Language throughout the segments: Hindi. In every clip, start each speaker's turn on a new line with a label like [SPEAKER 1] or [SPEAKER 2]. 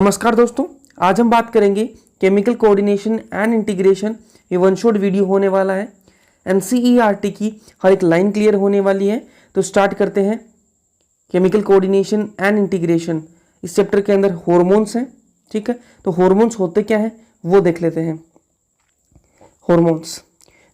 [SPEAKER 1] नमस्कार दोस्तों, आज हम बात करेंगे केमिकल कोऑर्डिनेशन एंड इंटीग्रेशन। ये वन शॉट वीडियो होने वाला है। एनसीईआरटी की हर एक लाइन क्लियर होने वाली है। तो स्टार्ट करते हैं। केमिकल कोऑर्डिनेशन एंड इंटीग्रेशन, इस चैप्टर के अंदर हॉर्मोन्स हैं। ठीक है, तो हॉर्मोन्स होते क्या है वो देख लेते हैं। Hormones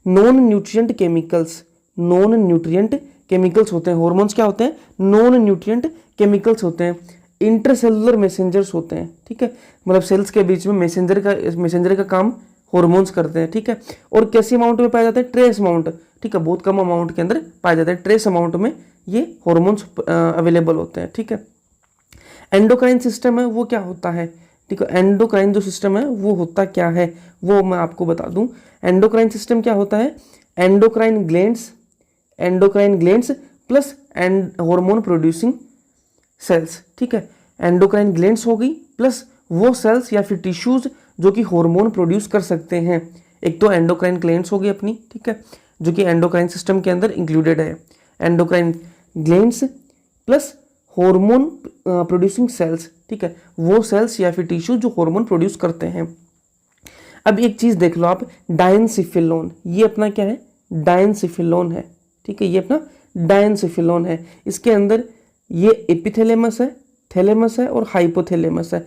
[SPEAKER 1] non nutrient chemicals, non nutrient chemicals होते हैं। हॉर्मोन्स क्या होते हैं? नॉन न्यूट्रिएंट केमिकल्स होते हैं। इंटरसेलुलर मैसेंजर्स होते हैं। ठीक है, मतलब सेल्स के बीच में मैसेंजर का काम हॉर्मोन्स करते हैं। ठीक है, और कैसी अमाउंट में पाए जाते हैं? Trace amount. ठीक है, बहुत कम अमाउंट के अंदर पाए जाते हैं। ट्रेस अमाउंट में ये हॉर्मोन्स अवेलेबल होते हैं। ठीक है, एंडोक्राइन सिस्टम है वो क्या होता है? ठीक है, एंडोक्राइन जो सिस्टम है वो होता क्या है वो मैं आपको बता दूं। एंडोक्राइन सिस्टम क्या होता है? Endocrine glands plus hormone producing sales. ठीक है, एंडोक्राइन ग्लैंड्स हो गई प्लस वो सेल्स या फिर टिश्यूज जो कि हार्मोन प्रोड्यूस कर सकते हैं। एक तो एंडोक्राइन ग्लैंड्स हो गई अपनी, ठीक है, जो कि एंडोक्राइन सिस्टम के अंदर इंक्लूडेड है। Endocrine glands plus hormone producing sales. ठीक है, वो सेल्स या फिर टिश्यू जो हार्मोन प्रोड्यूस करते हैं। अब एक चीज देख लो आप, डायनसिफिलोन, ये अपना क्या है? डायनसिफिलोन है। ठीक है, ये अपना डायनसिफिलोन है। इसके अंदर ये एपिथैलेमस है, थैलेमस है और हाइपोथैलेमस है।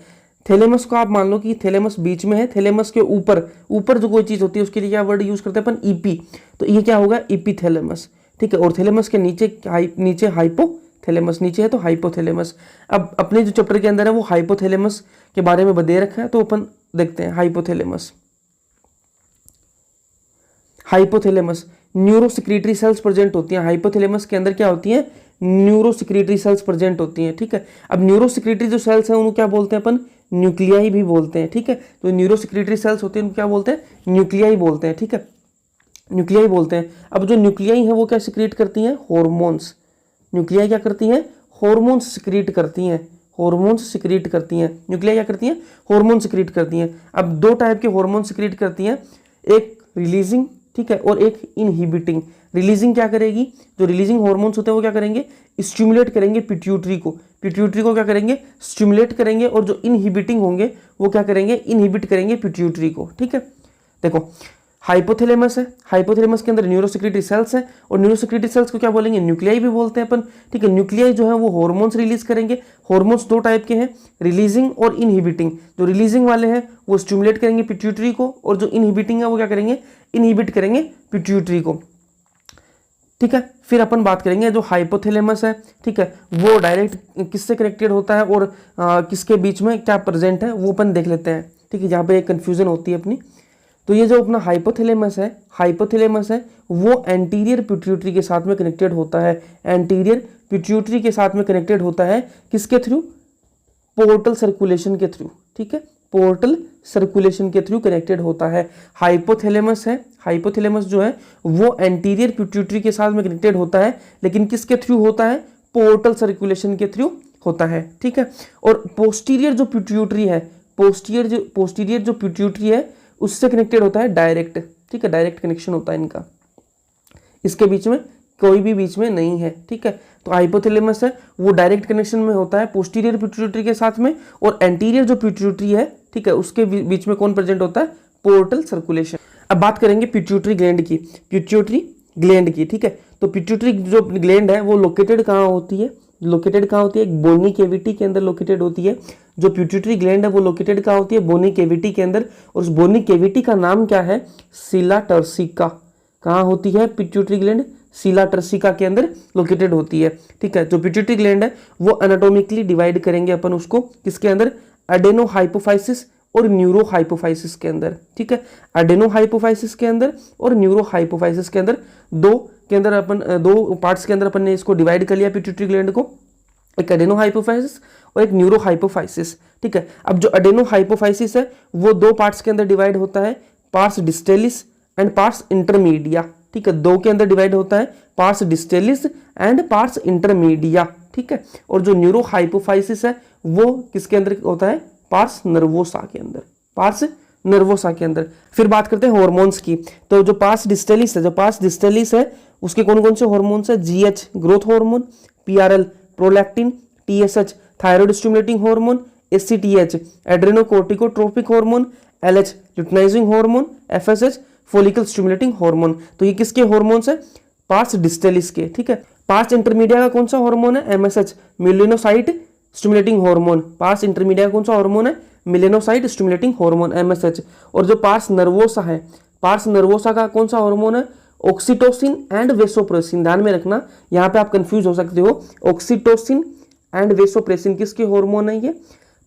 [SPEAKER 1] थैलेमस को आप मान लो कि थैलेमस बीच में है। थैलेमस के ऊपर जो कोई चीज होती है उसके लिए क्या वर्ड यूज करते हैं अपन? ईपी। तो ये क्या होगा? एपिथैलेमस। ठीक है, और थैलेमस के नीचे हाइपोथैलेमस, नीचे है तो हाइपोथैलेमस। अब अपने जो चैप्टर के अंदर है वो हाइपोथैलेमस के बारे में दे रखा है, तो अपन देखते हैं। हाइपोथैलेमस न्यूरोसेक्रेटरी सेल्स प्रेजेंट होती हैं। हाइपोथैलेमस के अंदर क्या होती है? न्यूरोसेक्रेटरी सेल्स प्रेजेंट होती हैं। ठीक है, अब न्यूरोसेक्रेटरी जो सेल्स हैं उनको क्या बोलते हैं अपन? न्यूक्लियाई भी बोलते हैं। ठीक है, तो न्यूरोसेक्रेटरी सेल्स होती हैं उनको क्या बोलते हैं? न्यूक्लियाई बोलते हैं। ठीक है, न्यूक्लियाई बोलते हैं। अब जो न्यूक्लियाई है वो क्या सिक्रीट करती हैं? हॉर्मोन्स। न्यूक्लियाई क्या करती हैं? हॉर्मोन्स सिक्रीट करती हैं। हॉर्मोन्स सिक्रीट करती हैं। न्यूक्लियाई क्या करती हैं? हॉर्मोन सिक्रीट करती हैं। अब दो टाइप के हॉर्मोन सिक्रीट करती हैं, एक रिलीजिंग, ठीक है, और एक इनहिबिटिंग। रिलीजिंग क्या करेगी? जो रिलीजिंग हॉर्मोन्स होते हैं वो क्या करेंगे? स्टिमुलेट करेंगे पिट्यूटरी को। पिट्यूटरी को क्या करेंगे? स्टिमुलेट करेंगे। और जो इनहिबिटिंग होंगे वो क्या करेंगे? इनहिबिट करेंगे पिट्यूटरी को। ठीक है, देखो हाइपोथैलेमस है, हाइपोथैलेमस के अंदर न्यूरोसेक्रेटरी सेल्स है, और न्यूरोसेक्रेटरी सेल्स को क्या बोलेंगे? न्यूक्लियाई भी बोलते हैं अपन। ठीक है, न्यूक्लियाई जो है वो हॉर्मोन्स रिलीज करेंगे। हॉर्मोन्स दो टाइप के हैं, रिलीजिंग और इनहिबिटिंग। जो रिलीजिंग वाले हैं वो स्टिमुलेट करेंगे पिट्यूटरी को, और जो इनहिबिटिंग है वो क्या करेंगे? इनहिबिट करेंगे पिट्यूटरी को। ठीक है, फिर अपन बात करेंगे जो हाइपोथैलेमस है, ठीक है, वो डायरेक्ट किससे कनेक्टेड होता है और किसके बीच में क्या प्रेजेंट है वो अपन देख लेते हैं। ठीक है, जहाँ पे एक कंफ्यूजन होती है अपनी। तो ये जो अपना हाइपोथैलेमस है वो एंटीरियर पिट्यूटरी के साथ में कनेक्टेड होता है। एंटीरियर पिट्यूटरी के साथ में कनेक्टेड होता है किसके थ्रू? पोर्टल सर्कुलेशन के थ्रू। ठीक है, पोर्टल सर्कुलेशन के थ्रू कनेक्टेड होता है। हाइपोथैलेमस है, हाइपोथैलेमस जो है वो एंटीरियर पिट्यूटरी के साथ में कनेक्टेड होता है, लेकिन किसके थ्रू होता है? पोर्टल सर्कुलेशन के थ्रू होता है। ठीक है, और पोस्टीरियर जो पिट्यूटरी है, पोस्टीरियर जो पिट्यूटरी है उससे कनेक्टेड होता है डायरेक्ट। ठीक है, डायरेक्ट कनेक्शन होता है इनका, इसके बीच में कोई भी बीच में नहीं है। ठीक है, तो हाइपोथैलेमस है वो डायरेक्ट कनेक्शन में होता है पोस्टीरियर पिट्यूटरी के साथ में, और एंटीरियर जो पिट्यूटरी है, ठीक है, उसके बीच में कौन प्रेजेंट होता है? Portal circulation. अब बात करेंगे पिट्यूटरी ग्लैंड की। पिट्यूटरी ग्लैंड की, ठीक है, तो पिट्यूटरी जो ग्लैंड है वो लोकेटेड कहाँ होती है? एक बोनी केविटी के अंदर लोकेटेड होती है। जो पिट्यूटरी ग्लैंड है वो लोकेटेड कहाँ होती है? बोनी केविटी के अंदर। और उस बोनी केविटी का नाम क्या है? सिला टर्सिका। कहाँ होती है पिट्यूटरी ग्लैंड? सिला टर्सिका के अंदर लोकेटेड होती है। ठीक है, जो पिट्यूटरी ग्लैंड है वो एनाटॉमिकली डिवाइड करेंगे अपन उसको किसके अंदर? एडेनो हाइपोफाइसिस और न्यूरो हाइपोफाइसिस के अंदर। ठीक है, एडेनो हाइपोफाइसिस के अंदर और न्यूरो हाइपोफाइसिस के अंदर, दो पार्ट्स के अंदर अपन ने इसको डिवाइड कर लिया पिट्यूटरी ग्लैंड को, एक एडेनो हाइपोफाइसिस और एक न्यूरो हाइपोफाइसिस। ठीक है, अब जो एडेनो हाइपोफाइसिस है वो दो पार्ट्स के अंदर डिवाइड होता है, pars distalis and pars intermedia. ठीक है, दो के अंदर डिवाइड होता है, pars distalis and pars intermedia. ठीक है, और जो न्यूरो हाइपोफाइसिस है वो किसके अंदर होता है? पार्स नर्वोसा के अंदर। पार्स नर्वोसा के अंदर। फिर बात करते हैं हार्मोन्स की। तो जो पार्स डिस्टेलिस है उसके कौन कौन से हार्मोन्स है? GH growth hormone, PRL prolactin, TSH thyroid stimulating hormone, ACTH adrenocorticotropic hormone, LH luteinizing hormone, FSH follicle stimulating hormone. तो ये किसके हार्मोन्स है? पार्स डिस्टलिस के, ठीक है। पार्स इंटरमीडिया का कौन सा हार्मोन है? MSH melanocyte stimulating hormone. Parse intermedia का कौन सा हार्मोन है? Melanocyte stimulating hormone MSH। और जो पार्स नर्वोसा है, पार्स नर्वोसा का कौन सा हार्मोन है? Oxytocin and vasopressin. ध्यान में रखना, यहाँ पे आप कंफ्यूज हो सकते हो। ऑक्सीटोसिन एंड वेसोप्रेसिन किसके हार्मोन है? ये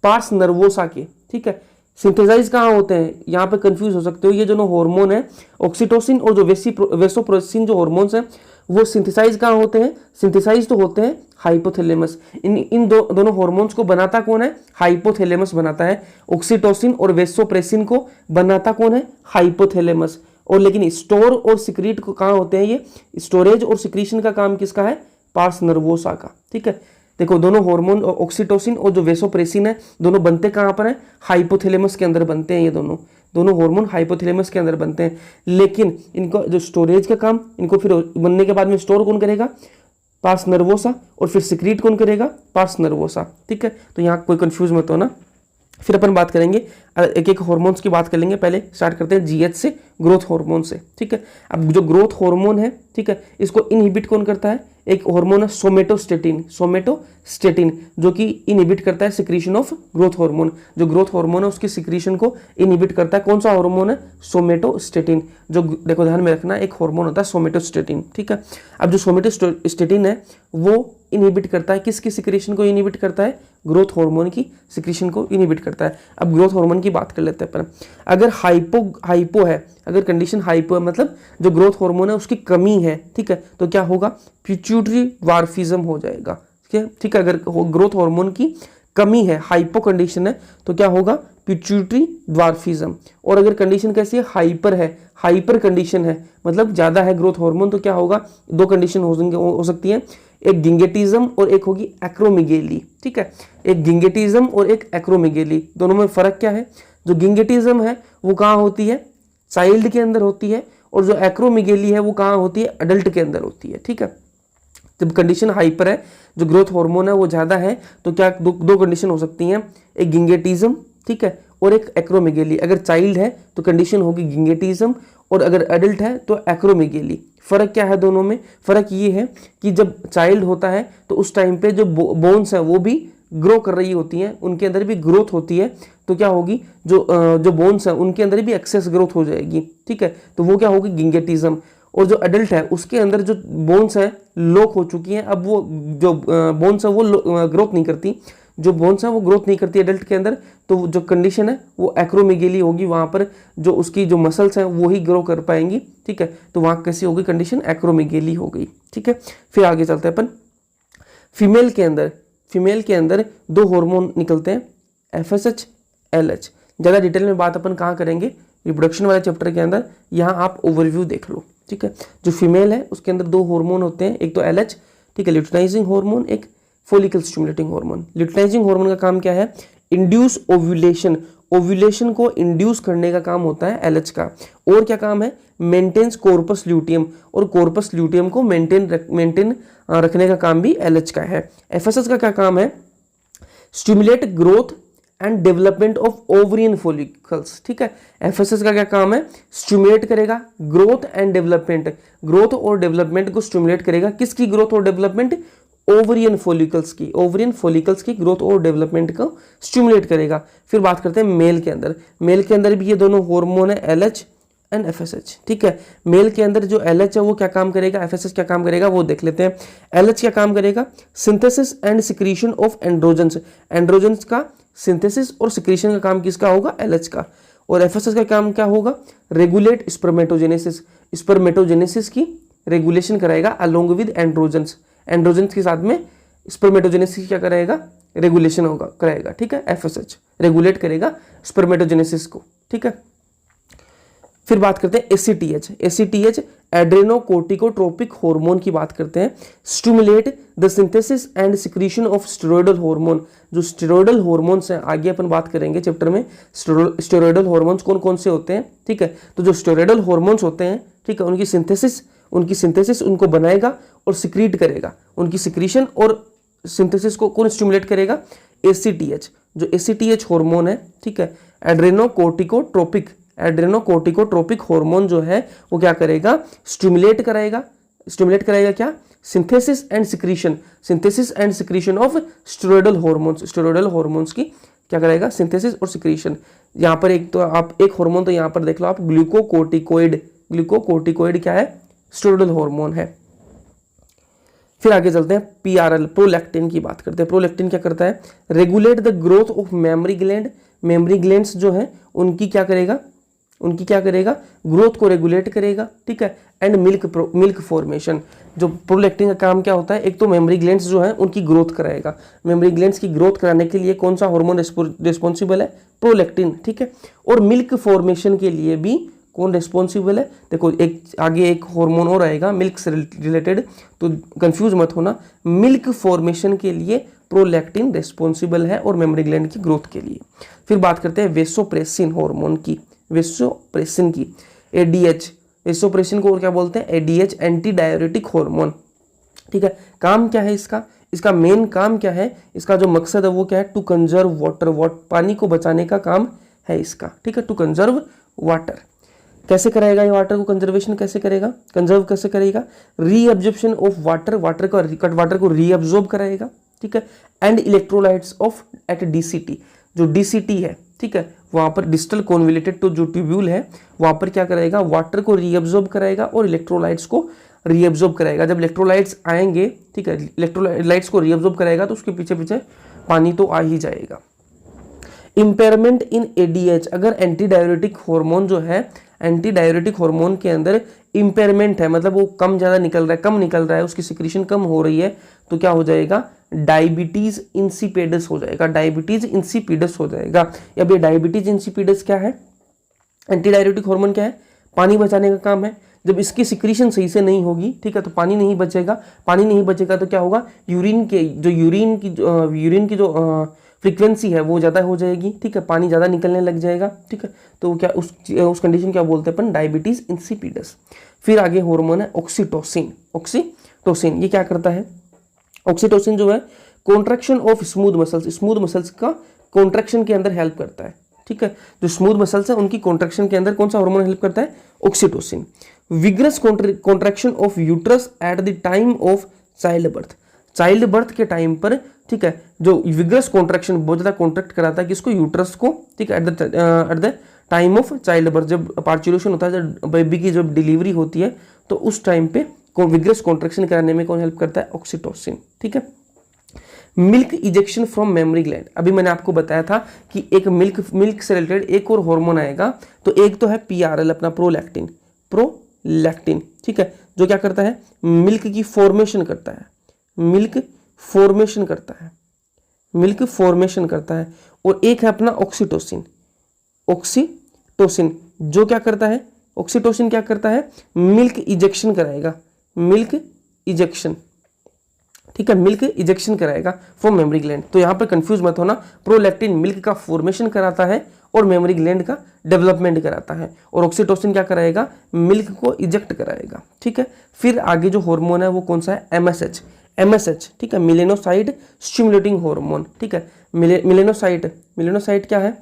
[SPEAKER 1] पार्स नर्वोसा के, ठीक है। सिंथेसाइज कहाँ होते हैं? यहाँ पे कंफ्यूज हो सकते हो। ये जो हार्मोन है ऑक्सीटोसिन और जो वेसोप्रेसिन जो हार्मोन्स हैं वो सिंथेसाइज कहाँ होते हैं? सिंथेसाइज तो होते हैं हाइपोथैलेमस। इन दोनों हार्मोन्स को बनाता कौन है? हाइपोथैलेमस बनाता है। ऑक्सीटोसिन और वेसोप्रेसिन को बनाता कौन है? हाइपोथैलेमस। और लेकिन स्टोर और सिक्रीट को कहाँ होते हैं? ये स्टोरेज और सिक्रीशन का काम किसका है? पार्स नर्वोसा का, ठीक है। देखो दोनों हार्मोन ऑक्सीटोसिन और जो वेसोप्रेसिन है दोनों बनते कहाँ पर हैं? हाइपोथैलेमस के अंदर बनते हैं। ये दोनों हार्मोन हाइपोथैलेमस के अंदर बनते हैं। लेकिन इनका जो स्टोरेज का काम, इनको फिर बनने के बाद में स्टोर कौन करेगा? Pars nervosa. और फिर सिक्रीट कौन करेगा? पार्स नर्वोसा, ठीक है। तो यहाँ कोई कंफ्यूज मत हो ना। फिर अपन बात करेंगे एक एक हार्मोन्स की बात कर लेंगे। पहले स्टार्ट करते हैं GH से, ग्रोथ हार्मोन से, ठीक है। अब जो ग्रोथ हार्मोन है, ठीक है, इसको इनहिबिट कौन करता है? एक हार्मोन है सोमेटोस्टेटिन, सोमेटोस्टेटिन, जो कि इनहिबिट करता है सिक्रीशन ऑफ ग्रोथ हार्मोन। जो ग्रोथ हार्मोन है उसकी सिक्रीशन को इनहिबिट करता है। कौन सा हार्मोन है? सोमेटोस्टेटिन। जो देखो ध्यान में रखना, एक हार्मोन होता है सोमेटोस्टेटिन, ठीक है। अब जो सोमेटोस्टेटिन है वो इनहिबिट करता है किसकी सिक्रीशन को? इनहिबिट करता है ग्रोथ हार्मोन की सिक्रीशन को इनहिबिट करता है। अब ग्रोथ हार्मोन की बात कर लेते हैं अपन। अगर हाइपो है, अगर कंडीशन हाइपो है मतलब जो ग्रोथ हार्मोन है उसकी कमी है, ठीक है, तो क्या होगा? पिट्यूटरी ड्वार्फिज्म हो जाएगा, ठीक है। अगर ग्रोथ हार्मोन की कमी है, हाइपो कंडीशन है, तो क्या होगा? Pituitary dwarfism. और अगर कंडीशन कैसी है? हाइपर है, हाइपर कंडीशन है मतलब ज्यादा है ग्रोथ हार्मोन, तो क्या होगा? दो कंडीशन हो सकती है, एक गिंगेटिज्म और एक होगी एक्रोमेगेली, ठीक है। एक गिंगेटिज्म और एक एक्रोमेगेली, दोनों में फर्क क्या है? जो गिंगेटिज्म है वो कहाँ होती है? चाइल्ड के अंदर होती है। और जो एक्रोमेगेली है वो कहाँ होती है? अडल्ट के अंदर होती है, ठीक है। जब कंडीशन हाइपर है, जो ग्रोथ हार्मोन है वो ज्यादा है, तो क्या दो कंडीशन हो सकती हैं, एक गिंगेटिज्म, ठीक है, और एक एक्रोमेगेली। अगर चाइल्ड है तो कंडीशन होगी गिंगेटिज्म, और अगर एडल्ट है तो एक्रोमेगेली। फर्क क्या है दोनों में? फर्क ये है कि जब चाइल्ड होता है तो उस टाइम पे जो बोन्स है वो भी ग्रो कर रही होती हैं, उनके अंदर भी ग्रोथ होती है, तो क्या होगी? जो बोन्स है उनके अंदर भी एक्सेस ग्रोथ हो जाएगी, ठीक है, तो वो क्या होगी? गिंगेटिज्म। और जो एडल्ट है उसके अंदर जो बोन्स है लॉक हो चुकी हैं, अब वो जो बोन्स है वो ग्रोथ नहीं करती, जो बोन्स है वो ग्रोथ नहीं करती एडल्ट के अंदर, तो जो कंडीशन है वो एक्रोमेगेली होगी। वहां पर जो उसकी जो मसल्स हैं वो ही ग्रो कर पाएंगी, ठीक है, तो वहां कैसी होगी कंडीशन? एक्रोमेगेली हो गई, ठीक है। फिर आगे चलते हैं अपन। फीमेल के अंदर दो हार्मोन निकलते हैं, FSH, LH। ज़्यादा डिटेल में बात अपन कहाँ करेंगे? रिप्रोडक्शन वाले चैप्टर के अंदर। यहाँ आप ओवरव्यू देख लो, ठीक है। जो फीमेल है उसके अंदर दो हार्मोन होते हैं, एक तो LH, ठीक है, ल्यूटिनाइजिंग हार्मोन, एक follicle stimulating hormone. Luteinizing hormone का काम क्या है? इंड्यूस ओव्यूलेशन, ओव्यूलेशन को इंड्यूस करने का काम होता है LH का। और क्या काम है? मेंटेन्स कॉर्पस ल्यूटियम, और कॉर्पस ल्यूटियम को मेंटेन रखने का काम भी LH का है। FSH का क्या काम है? Stimulate growth and development of ovarian follicles, ठीक है। FSH का क्या काम है? स्टिमुलेट करेगा ग्रोथ एंड डेवलपमेंट, ग्रोथ और डेवलपमेंट को स्टिमुलेट करेगा। किसकी ग्रोथ और डेवलपमेंट? ओवरियन फॉलिकल्स की, ओवरियन फॉलिकल्स की ग्रोथ और डेवलपमेंट को स्टिमुलेट करेगा। फिर बात करते हैं मेल के अंदर। मेल के अंदर भी ये दोनों हार्मोन है, LH एंड FSH, ठीक है। मेल के अंदर जो LH है वो क्या काम करेगा, FSH क्या काम करेगा वो देख लेते हैं। LH क्या काम करेगा? Synthesis and secretion of androgens, androgens का सिंथेसिस और सिक्रीशन का काम किसका होगा? LH का। और FSH का काम क्या होगा? रेगुलेट स्पर्मेटोजेनेसिस, स्पर्मेटोजेनेसिस की रेगुलेशन कराएगा अलोंग विद एंड्रोजन्स, एंड्रोजन्स के साथ में स्पर्मेटोजेनेसिस क्या कराएगा? रेगुलेशन होगा कराएगा, ठीक है। FSH रेगुलेट करेगा स्पर्मेटोजेनेसिस को, ठीक है। फिर बात करते हैं ACTH, ACTH एड्रेनोकोर्टिकोट्रोपिक हार्मोन की बात करते हैं। Stimulate the synthesis and secretion of steroidal hormone, जो स्टेरॉयडल हार्मोन्स हैं आगे अपन बात करेंगे चैप्टर में। स्टेरॉयडल हार्मोन्स कौन कौन से होते हैं, ठीक है, तो जो स्टेरॉयडल हार्मोन्स होते हैं, ठीक है, उनकी सिंथेसिस उनको बनाएगा और सिक्रीट करेगा। उनकी सिक्रीशन और सिंथेसिस को कौन स्टिमुलेट करेगा? ACTH, जो ACTH हार्मोन है, ठीक है, एड्रेनोकोर्टिकोट्रोपिक हार्मोन जो है वो क्या करेगा, स्टिमुलेट कराएगा क्या, synthesis and secretion of steroidal hormones की क्या करेगा, सिंथेसिस और सिक्रीशन। यहाँ पर एक तो आप एक हार्मोन तो यहाँ पर देख लो आप, ग्लूकोकोर्टिकोइड क्या है, स्टेरॉयडल हार्मोन है। फिर आगे चलते हैं PRL, प्रोलैक्टिन की बात करते हैं। प्रोलैक्टिन क्या करता है, regulate the growth of mammary glands जो है उनकी क्या करेगा, ग्रोथ को रेगुलेट करेगा, ठीक है, एंड मिल्क फॉर्मेशन। जो प्रोलैक्टिन का काम क्या होता है, एक तो मेमरी ग्लैंड्स जो है उनकी ग्रोथ कराएगा। मेमरी ग्लैंड्स की ग्रोथ कराने के लिए कौन सा हार्मोन रिस्पॉन्सिबल है, प्रोलैक्टिन, ठीक है। और मिल्क फॉर्मेशन के लिए भी कौन रिस्पॉन्सिबल है, देखो एक आगे एक हार्मोन और आएगा मिल्क से रिलेटेड, तो कंफ्यूज मत होना। मिल्क फॉर्मेशन के लिए प्रोलैक्टिन रिस्पॉन्सिबल है और मेमरी ग्लैंड की ग्रोथ के लिए। फिर बात करते हैं वेसोप्रेसिन हार्मोन की, ADH, वेसोप्रेसिन को और क्या बोलते हैं, ADH, एंटी डाययूरेटिक हार्मोन, ठीक है। काम क्या है इसका मेन काम क्या है, इसका जो मकसद है वो क्या है, टू कंजर्व वाटर, पानी को बचाने का काम है इसका, ठीक है, टू कंजर्व वाटर। कैसे कराएगा ये वाटर को कंजर्वेशन, कंजर्व कैसे करेगा, रीअब्जॉर्प्शन ऑफ वाटर को रीअब्जॉर्ब कराएगा, ठीक है, and electrolytes of at DCT, जो DCT है, ठीक है, वहां पर डिस्टल कॉन्वोल्यूटेड तो जो ट्यूब्यूल है वहां पर क्या करेगा, वाटर को रीअब्जॉर्ब कराएगा और इलेक्ट्रोलाइट्स को रीअब्जॉर्ब कराएगा। जब इलेक्ट्रोलाइट्स आएंगे, ठीक है, इलेक्ट्रोलाइट्स को रीअब्जॉर्ब कराएगा तो उसके पीछे पीछे पानी तो आ ही जाएगा। इंपेयरमेंट इन ADH, अगर एंटी डाययूरेटिक हार्मोन जो है, एंटी डाययूरेटिक हार्मोन के अंदर इंपेयरमेंट है, मतलब वो कम निकल रहा है, उसकी सिक्रीशन कम हो रही है, तो क्या हो जाएगा, डायबिटीज इंसिपिडस हो जाएगा। अब ये डायबिटीज इंसिपिडस क्या है, एंटी डाययूरेटिक हार्मोन क्या है, पानी बचाने का काम है। जब इसकी सिक्रीशन सही से नहीं होगी, ठीक है, तो पानी नहीं बचेगा तो क्या होगा, यूरिन की जो फ्रीक्वेंसी है वो ज़्यादा हो जाएगी, ठीक है, पानी ज़्यादा निकलने लग जाएगा, ठीक है, तो क्या उस कंडीशन क्या बोलते हैं अपन, डायबिटीज इंसिपिडस। फिर आगे हार्मोन है ऑक्सीटोसिन, ये क्या करता है, ऑक्सीटोसिन जो है कॉन्ट्रैक्शन ऑफ स्मूथ मसल्स का कॉन्ट्रैक्शन के अंदर हेल्प करता है, ठीक है, जो स्मूथ मसल्स है उनकी कॉन्ट्रैक्शन के अंदर कौन सा हार्मोन हेल्प करता है, oxytocin. Vigorous contraction of uterus at the time of child birth के टाइम पर, ठीक है, जो विग्रस कॉन्ट्रैक्शन बहुत ज्यादा कॉन्ट्रैक्ट कराता है किसको, यूट्रस को, ठीक है, at the time of child birth, जब पार्चुलेशन होता है, जब बेबी की जब डिलीवरी होती है, तो उस टाइम पे विग्रस कॉन्ट्रैक्शन कराने में कौन हेल्प करता है, ऑक्सीटोसिन, ठीक है। Milk ejection from mammary gland, अभी मैंने आपको बताया था कि एक मिल्क से रिलेटेड एक और हार्मोन आएगा, तो एक तो है PRL, अपना प्रोलैक्टिन, ठीक है, जो क्या करता है, मिल्क की फॉर्मेशन करता है, मिल्क फॉर्मेशन करता है। और एक है अपना ऑक्सीटोसिन, जो क्या करता है, ऑक्सीटोसिन क्या करता है, मिल्क इजेक्शन कराएगा, ठीक है, मिल्क इजेक्शन कराएगा फ्रॉम मेमरी ग्लैंड। तो यहाँ पर कंफ्यूज मत होना, प्रोलैक्टिन मिल्क का फॉर्मेशन कराता है और मेमरी ग्लैंड का डेवलपमेंट कराता है, और ऑक्सीटोसिन क्या कराएगा, मिल्क को इजेक्ट कराएगा, ठीक है। फिर आगे जो हार्मोन है वो कौन सा है, MSH, ठीक है, मिलेनोसाइट स्टिमुलेटिंग हार्मोन, ठीक है। मिलेनोसाइट क्या है,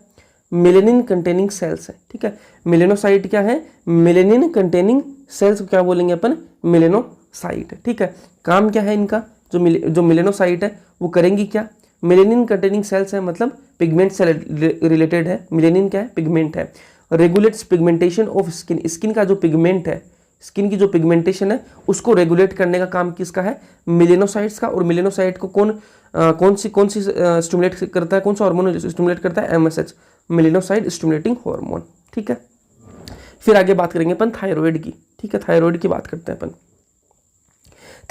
[SPEAKER 1] मेलेनिन कंटेनिंग सेल्स है, ठीक है, मिलेनोसाइट क्या है, मेलेनिन कंटेनिंग सेल्स क्या बोलेंगे अपन, मिलेनोसाइट, ठीक है। काम क्या है इनका, जो मिलेनोसाइट है वो करेंगी क्या, मेलेनिन कंटेनिंग सेल्स है, मतलब पिगमेंट से रिलेटेड है, मेलेनिन क्या है, पिगमेंट है। रेगुलेट्स पिगमेंटेशन ऑफ स्किन का जो पिगमेंट है, स्किन की जो पिगमेंटेशन है उसको रेगुलेट करने का काम किसका है, मिलेनोसाइट्स का। और मिलेनोसाइट को कौन सी स्टिमुलेट करता है, कौन सा हार्मोन स्टिमुलेट करता है, MSH, मिलेनोसाइट स्टिमुलेटिंग हार्मोन, ठीक है। फिर आगे बात करेंगे अपन थायराइड की, ठीक है, थायराइड की बात करते हैं अपन।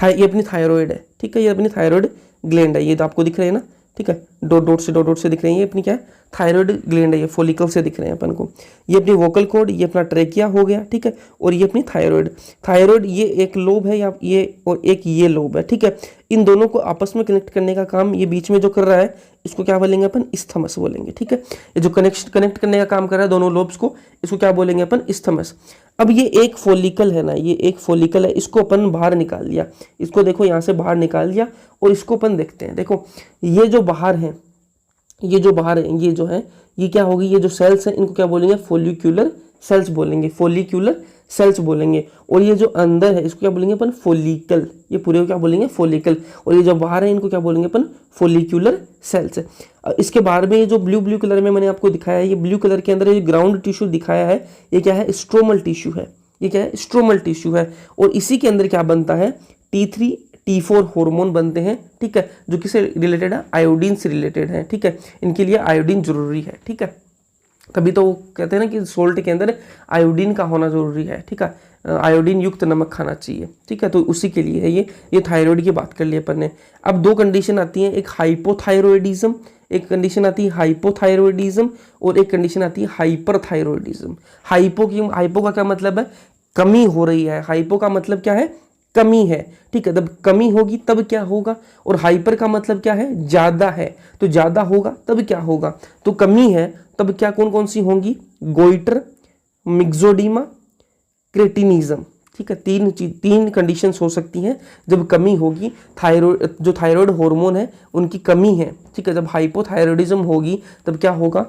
[SPEAKER 1] ये अपनी थायराइड है, ठीक है, ये अपनी थायराइड ग्लैंड है, ये तो आपको दिख रहे हैं ना, ठीक है, डॉट से दिख रही है, ये अपनी क्या है, थायराइड ग्लैंड है, ये फॉलिकल से दिख रहे हैं अपन को। ये अपनी वोकल कॉर्ड, ये अपना ट्रेकिया हो गया, ठीक है, और ये अपनी थायराइड ये एक लोब है, या ये और एक ये लोब है, ठीक है। इन दोनों को आपस में कनेक्ट करने का काम ये बीच में जो कर रहा है इसको क्या बोलेंगे अपन, इस्थमस बोलेंगे, ठीक है। ये जो कनेक्ट करने का काम कर रहा है दोनों लोब्स को, इसको क्या बोलेंगे अपन, इस्थमस। अब ये एक फॉलिकल है ना, ये एक फॉलिकल है, इसको अपन बाहर निकाल लिया, इसको देखो यहाँ से बाहर निकाल लिया, और इसको अपन देखते हैं, देखो ये जो बाहर है, ये जो बाहर है ये जो है ये क्या होगी, ये जो सेल्स हैं इनको क्या बोलेंगे, फोलिक्यूलर सेल्स बोलेंगे, फोलिक्यूलर सेल्स बोलेंगे। और ये जो अंदर है इसको क्या बोलेंगे अपन, फोलिकल, ये पूरे को क्या बोलेंगे, फोलिकल। और ये जो बाहर है इनको क्या बोलेंगे अपन, फोलिक्यूलर सेल्स। इसके बाहर में ये जो ब्लू ब्लू कलर में मैंने आपको दिखाया है, ये ब्लू कलर के अंदर ये ग्राउंड टिश्यू दिखाया है, ये क्या है, स्ट्रोमल टिश्यू है। ये क्या है, स्ट्रोमल टिश्यू है। और इसी के अंदर क्या बनता है, T3 T4 हार्मोन बनते हैं, ठीक है, जो किससे रिलेटेड है, आयोडीन से रिलेटेड है, ठीक है। इनके लिए आयोडीन जरूरी है, ठीक है। तभी तो वो कहते हैं ना कि सोल्ट के अंदर आयोडीन का होना जरूरी है, ठीक है, आयोडीन युक्त नमक खाना चाहिए, ठीक है। तो उसी के लिए है ये थायराइड की बात कर ली अपन ने। अब दो कंडीशन आती है, एक हाइपोथायरॉयडिज्म, एक कंडीशन आती है हाइपोथायरॉयडिज्म, और एक कंडीशन आती है हाइपरथायरॉयडिज्म। हाइपो का क्या मतलब है, कमी हो रही है, हाइपो का मतलब क्या है, कमी है, ठीक है। जब कमी होगी तब क्या होगा, और हाइपर का मतलब क्या है, ज्यादा है, तो ज्यादा होगा तब क्या होगा, तो कमी है तब क्या कौन कौन सी होंगी, गोइटर, मिक्सोडीमा, क्रेटिनिज्म, ठीक है। तीन कंडीशंस हो सकती हैं जब कमी होगी, थायराइड जो थायराइड हार्मोन है उनकी कमी है, ठीक है। जब हाइपोथायरॉयडिज्म होगी तब क्या होगा,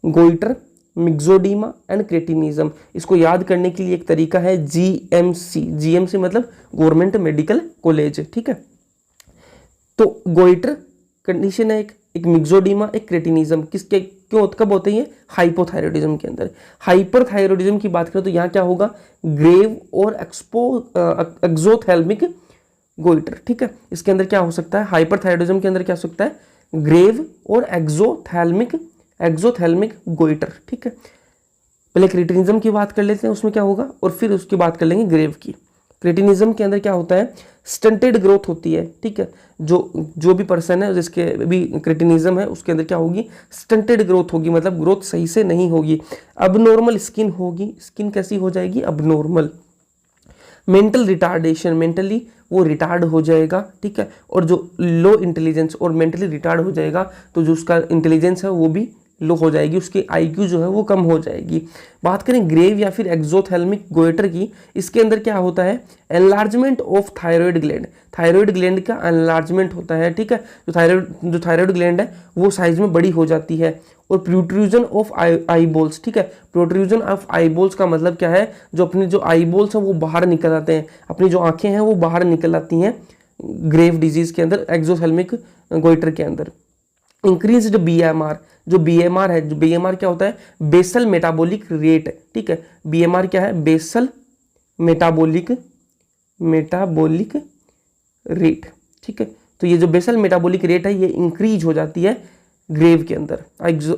[SPEAKER 1] गोइटर, मिक्सोडीमा एंड क्रेटिनिज्म। इसको याद करने के लिए एक तरीका है जीएमसी, जीएमसी मतलब गवर्नमेंट मेडिकल कॉलेज, ठीक है। तो गोइटर कंडीशन है एक मिक्सोडीमा, एक क्रेटिनिज्म, किसके क्यों कब होते हैं, हाइपोथायरॉयडिज्म के अंदर। हाइपरथायरॉयडिज्म की बात करें तो यहाँ क्या होगा, ग्रेव और एक्सोथैल्मिक गोइटर, ठीक है। इसके अंदर क्या हो सकता है, हाइपरथायरॉयडिज्म के अंदर क्या हो सकता है, ग्रेव और एक्सोथैल्मिक गोइटर, ठीक है। पहले क्रेटिनिज्म की बात कर लेते हैं, उसमें क्या होगा, और फिर उसकी बात कर लेंगे ग्रेव की। क्रेटिनिज्म के अंदर क्या होता है, स्टंटेड ग्रोथ होती है, ठीक है। जो भी पर्सन है जिसके भी क्रेटिनिज्म है उसके अंदर क्या होगी, स्टंटेड ग्रोथ होगी, मतलब ग्रोथ सही से नहीं होगी। अबनॉर्मल स्किन होगी, स्किन कैसी हो जाएगी, अबनॉर्मल। मेंटल रिटार्डेशन, मेंटली वो रिटार्ड हो जाएगा, ठीक है। और जो लो इंटेलिजेंस और मेंटली रिटार्ड हो जाएगा तो जो उसका इंटेलिजेंस है वो भी लो हो जाएगी, उसकी आईक्यू जो है वो कम हो जाएगी। बात करें ग्रेव या फिर एक्सोथैल्मिक गोइटर की, इसके अंदर क्या होता है, enlargement of thyroid gland, thyroid gland का एनलार्जमेंट होता है, ठीक है। जो थायराइड ग्लैंड है वो साइज में बड़ी हो जाती है। और प्रोट्रूजन ऑफ आईबॉल्स, ठीक है। प्रोट्रूजन ऑफ आईबॉल्स का मतलब क्या है, जो अपनी जो आईबॉल्स हैं वो बाहर निकल आते हैं, अपनी जो आंखें हैं वो बाहर निकल आती हैं ग्रेव डिजीज के अंदर, एक्सोथैल्मिक गोइटर के अंदर। इंक्रीज्ड बीएमआर, जो बीएमआर है, जो बीएमआर क्या होता है, बेसल मेटाबॉलिक रेट, ठीक है। बीएमआर क्या है, बेसल मेटाबॉलिक रेट, ठीक है। तो ये जो बेसल मेटाबॉलिक रेट है ये इंक्रीज हो जाती है ग्रेव के अंदर,